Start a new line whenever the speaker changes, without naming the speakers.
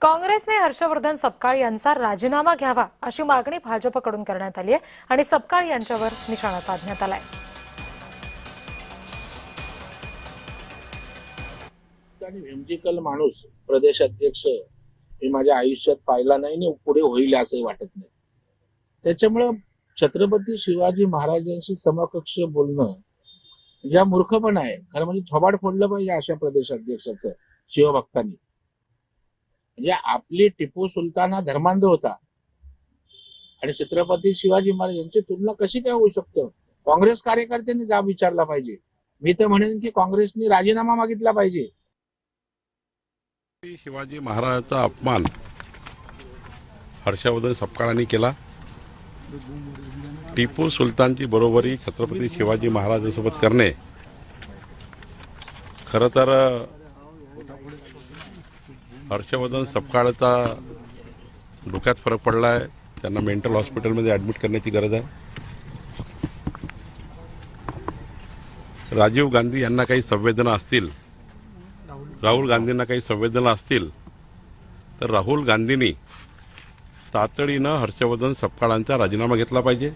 काँग्रेसने हर्षवर्धन सपकाळ यांचा राजीनामा घ्यावा अशी मागणी भाजपकडून करण्यात आली आहे आणि सपकाळ यांच्यावर निशाणा साधण्यात आलाय।
व्हिम्जिकल माणूस प्रदेशाध्यक्ष मी माझ्या आयुष्यात पाहिला नाही आणि पुढे होईल असंही वाटत नाही। त्याच्यामुळे छत्रपती शिवाजी महाराजांशी समकक्ष बोलणं या मूर्खपणा आहे। खरं म्हणजे थोबाड फोडलं पाहिजे अशा प्रदेशाध्यक्षाचं शिवभक्तांनी। म्हणजे आपली टिपू सुलतान हा धर्मांध होता आणि छत्रपती शिवाजी महाराज यांची तुलना कशी काय होऊ शकतं? काँग्रेस कार्यकर्त्यांनी जाब विचारला पाहिजे। मी तर म्हणेन की काँग्रेसने राजीनामा मागितला पाहिजे।
शिवाजी महाराजांचा अपमान हर्षवर्धन सपकाळांनी केला। टिपू सुलतानची बरोबरी छत्रपती शिवाजी महाराजांसोबत करणे खरं तर हर्षवर्धन सपकाळचा डोक्यात फरक पडला आहे। त्यांना मेंटल हॉस्पिटलमध्ये ॲडमिट करण्याची गरज आहे। राजीव गांधी यांना काही संवेदना असतील, राहुल गांधींना काही संवेदना असतील तर राहुल गांधींनी तातडीनं हर्षवर्धन सपकाळांचा राजीनामा घेतला पाहिजे।